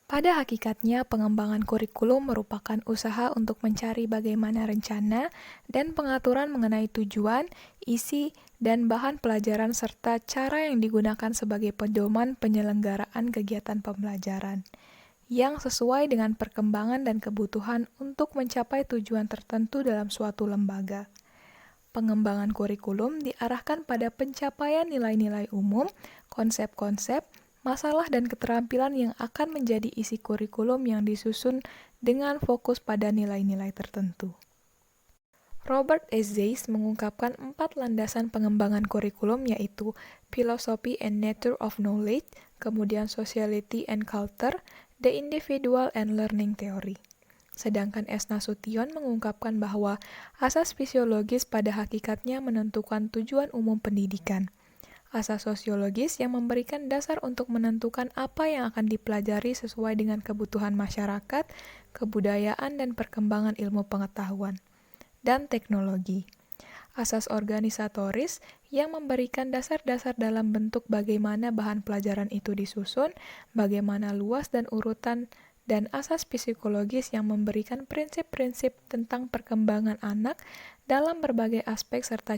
Pada hakikatnya, pengembangan kurikulum merupakan usaha untuk mencari bagaimana rencana dan pengaturan mengenai tujuan, isi, dan bahan pelajaran serta cara yang digunakan sebagai pedoman penyelenggaraan kegiatan pembelajaran yang sesuai dengan perkembangan dan kebutuhan untuk mencapai tujuan tertentu dalam suatu lembaga. Pengembangan kurikulum diarahkan pada pencapaian nilai-nilai umum, konsep-konsep, masalah dan keterampilan yang akan menjadi isi kurikulum yang disusun dengan fokus pada nilai-nilai tertentu. Robert S. Zeiss mengungkapkan 4 landasan pengembangan kurikulum yaitu Philosophy and Nature of Knowledge, kemudian Sociality and Culture, The Individual and Learning Theory. Sedangkan S. Nasution mengungkapkan bahwa asas fisiologis pada hakikatnya menentukan tujuan umum pendidikan. Asas sosiologis yang memberikan dasar untuk menentukan apa yang akan dipelajari sesuai dengan kebutuhan masyarakat, kebudayaan, dan perkembangan ilmu pengetahuan. Dan teknologi. Asas organisatoris yang memberikan dasar-dasar dalam bentuk bagaimana bahan pelajaran itu disusun, bagaimana luas dan urutan, dan asas psikologis yang memberikan prinsip-prinsip tentang perkembangan anak dalam berbagai aspek serta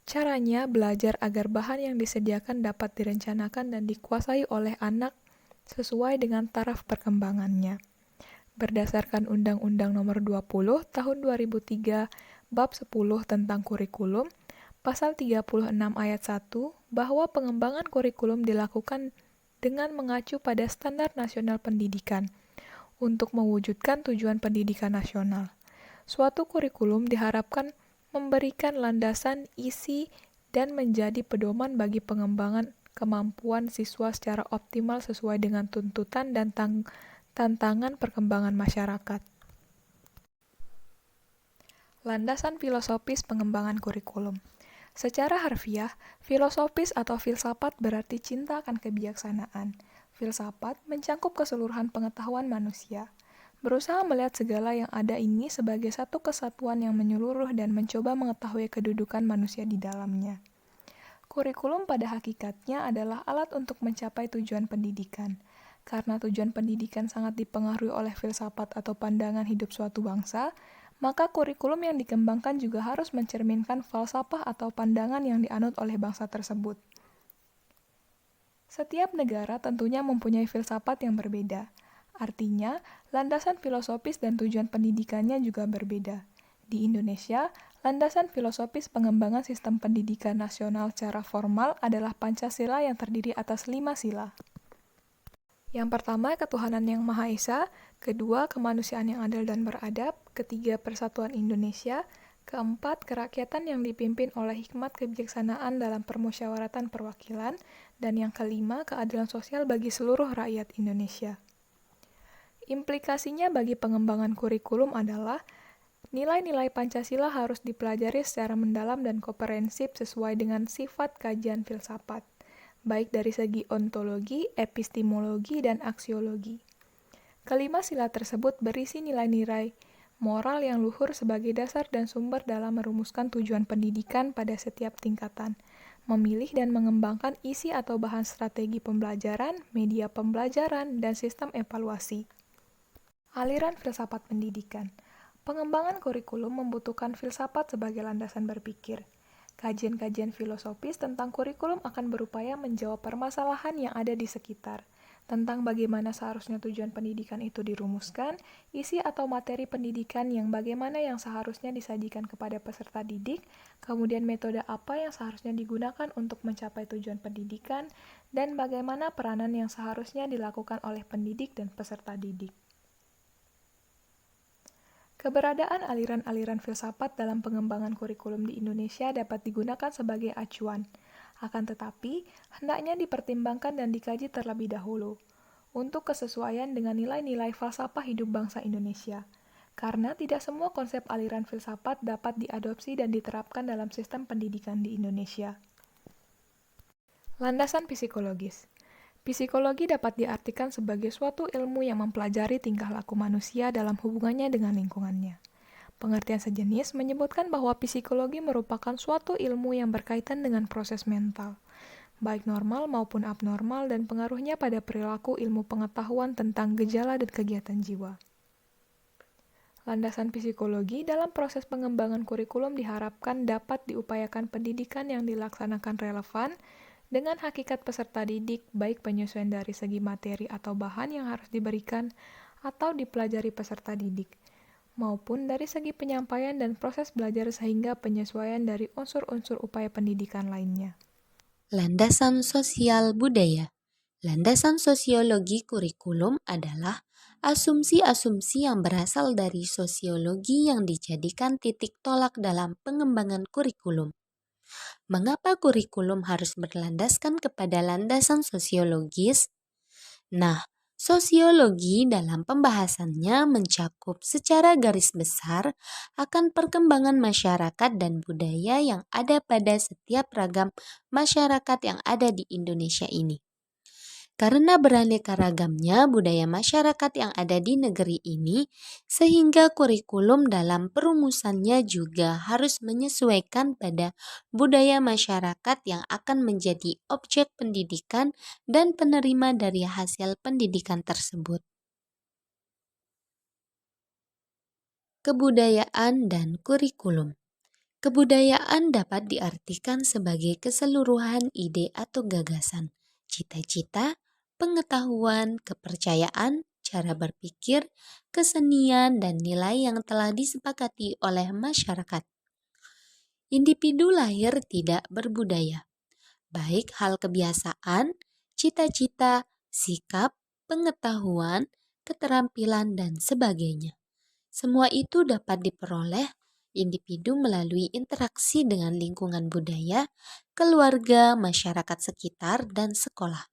caranya belajar agar bahan yang disediakan dapat direncanakan dan dikuasai oleh anak sesuai dengan taraf perkembangannya. Berdasarkan Undang-Undang Nomor 20 Tahun 2003 Bab 10 tentang kurikulum, Pasal 36 Ayat 1, bahwa pengembangan kurikulum dilakukan dengan mengacu pada standar nasional pendidikan untuk mewujudkan tujuan pendidikan nasional. Suatu kurikulum diharapkan memberikan landasan, isi, dan menjadi pedoman bagi pengembangan kemampuan siswa secara optimal sesuai dengan tuntutan dan tantangan perkembangan masyarakat. Landasan filosofis pengembangan kurikulum. Secara harfiah, filosofis atau filsafat berarti cinta akan kebijaksanaan. Filsafat mencangkup keseluruhan pengetahuan manusia, berusaha melihat segala yang ada ini sebagai satu kesatuan yang menyeluruh dan mencoba mengetahui kedudukan manusia di dalamnya. Kurikulum pada hakikatnya adalah alat untuk mencapai tujuan pendidikan. Karena tujuan pendidikan sangat dipengaruhi oleh filsafat atau pandangan hidup suatu bangsa, maka kurikulum yang dikembangkan juga harus mencerminkan falsafah atau pandangan yang dianut oleh bangsa tersebut. Setiap negara tentunya mempunyai filsafat yang berbeda. Artinya, landasan filosofis dan tujuan pendidikannya juga berbeda. Di Indonesia, landasan filosofis pengembangan sistem pendidikan nasional secara formal adalah Pancasila yang terdiri atas 5 sila. Yang pertama, ketuhanan yang Maha Esa. Kedua, kemanusiaan yang adil dan beradab. Ketiga, persatuan Indonesia. Keempat, kerakyatan yang dipimpin oleh hikmat kebijaksanaan dalam permusyawaratan perwakilan. Dan yang kelima, keadilan sosial bagi seluruh rakyat Indonesia. Implikasinya bagi pengembangan kurikulum adalah nilai-nilai Pancasila harus dipelajari secara mendalam dan komprehensif sesuai dengan sifat kajian filsafat, baik dari segi ontologi, epistemologi, dan aksiologi. Kelima sila tersebut berisi nilai-nilai moral yang luhur sebagai dasar dan sumber dalam merumuskan tujuan pendidikan pada setiap tingkatan, memilih dan mengembangkan isi atau bahan strategi pembelajaran, media pembelajaran, dan sistem evaluasi. Aliran filsafat pendidikan. Pengembangan kurikulum membutuhkan filsafat sebagai landasan berpikir. Kajian-kajian filosofis tentang kurikulum akan berupaya menjawab permasalahan yang ada di sekitar, tentang bagaimana seharusnya tujuan pendidikan itu dirumuskan, isi atau materi pendidikan yang bagaimana yang seharusnya disajikan kepada peserta didik, kemudian metode apa yang seharusnya digunakan untuk mencapai tujuan pendidikan, dan bagaimana peranan yang seharusnya dilakukan oleh pendidik dan peserta didik. Keberadaan aliran-aliran filsafat dalam pengembangan kurikulum di Indonesia dapat digunakan sebagai acuan. Akan tetapi, hendaknya dipertimbangkan dan dikaji terlebih dahulu untuk kesesuaian dengan nilai-nilai falsafah hidup bangsa Indonesia. Karena tidak semua konsep aliran filsafat dapat diadopsi dan diterapkan dalam sistem pendidikan di Indonesia. Landasan psikologis. Psikologi dapat diartikan sebagai suatu ilmu yang mempelajari tingkah laku manusia dalam hubungannya dengan lingkungannya. Pengertian sejenis menyebutkan bahwa psikologi merupakan suatu ilmu yang berkaitan dengan proses mental, baik normal maupun abnormal, dan pengaruhnya pada perilaku ilmu pengetahuan tentang gejala dan kegiatan jiwa. Landasan psikologi dalam proses pengembangan kurikulum diharapkan dapat diupayakan pendidikan yang dilaksanakan relevan dengan hakikat peserta didik, baik penyesuaian dari segi materi atau bahan yang harus diberikan atau dipelajari peserta didik, maupun dari segi penyampaian dan proses belajar sehingga penyesuaian dari unsur-unsur upaya pendidikan lainnya. Landasan sosial budaya. Landasan sosiologi kurikulum adalah asumsi-asumsi yang berasal dari sosiologi yang dijadikan titik tolak dalam pengembangan kurikulum. Mengapa kurikulum harus berlandaskan kepada landasan sosiologis? Nah, sosiologi dalam pembahasannya mencakup secara garis besar akan perkembangan masyarakat dan budaya yang ada pada setiap ragam masyarakat yang ada di Indonesia ini. Karena beraneka ragamnya budaya masyarakat yang ada di negeri ini, sehingga kurikulum dalam perumusannya juga harus menyesuaikan pada budaya masyarakat yang akan menjadi objek pendidikan dan penerima dari hasil pendidikan tersebut. Kebudayaan dan kurikulum. Kebudayaan dapat diartikan sebagai keseluruhan ide atau gagasan, cita-cita, pengetahuan, kepercayaan, cara berpikir, kesenian, dan nilai yang telah disepakati oleh masyarakat. Individu lahir tidak berbudaya, baik hal kebiasaan, cita-cita, sikap, pengetahuan, keterampilan, dan sebagainya. Semua itu dapat diperoleh individu melalui interaksi dengan lingkungan budaya, keluarga, masyarakat sekitar, dan sekolah.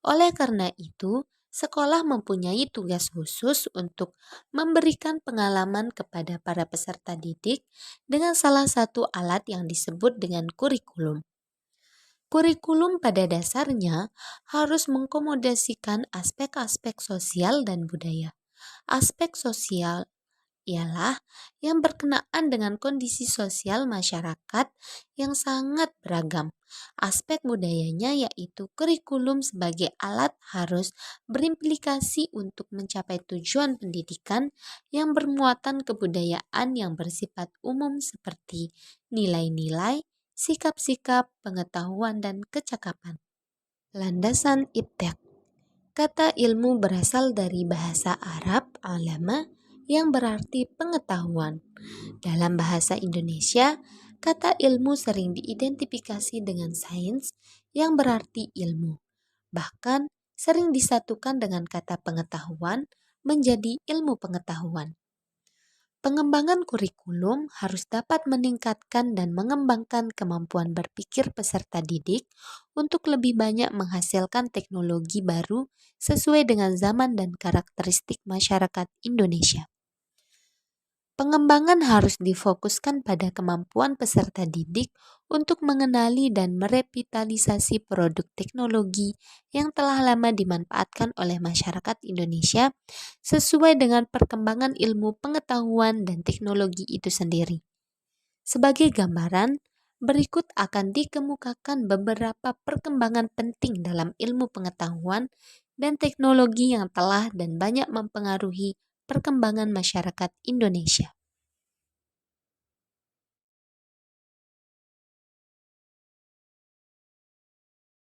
Oleh karena itu, sekolah mempunyai tugas khusus untuk memberikan pengalaman kepada para peserta didik dengan salah satu alat yang disebut dengan kurikulum. Kurikulum pada dasarnya harus mengakomodasikan aspek-aspek sosial dan budaya. Aspek sosial ialah yang berkenaan dengan kondisi sosial masyarakat yang sangat beragam. Aspek budayanya yaitu kurikulum sebagai alat harus berimplikasi untuk mencapai tujuan pendidikan yang bermuatan kebudayaan yang bersifat umum seperti nilai-nilai, sikap-sikap, pengetahuan, dan kecakapan. Landasan Iptek. Kata ilmu berasal dari bahasa Arab alama yang berarti pengetahuan. Dalam bahasa Indonesia, kata ilmu sering diidentifikasi dengan sains yang berarti ilmu. Bahkan sering disatukan dengan kata pengetahuan menjadi ilmu pengetahuan. Pengembangan kurikulum harus dapat meningkatkan dan mengembangkan kemampuan berpikir peserta didik untuk lebih banyak menghasilkan teknologi baru sesuai dengan zaman dan karakteristik masyarakat Indonesia. Pengembangan harus difokuskan pada kemampuan peserta didik untuk mengenali dan merevitalisasi produk teknologi yang telah lama dimanfaatkan oleh masyarakat Indonesia sesuai dengan perkembangan ilmu pengetahuan dan teknologi itu sendiri. Sebagai gambaran, berikut akan dikemukakan beberapa perkembangan penting dalam ilmu pengetahuan dan teknologi yang telah dan banyak mempengaruhi perkembangan masyarakat Indonesia.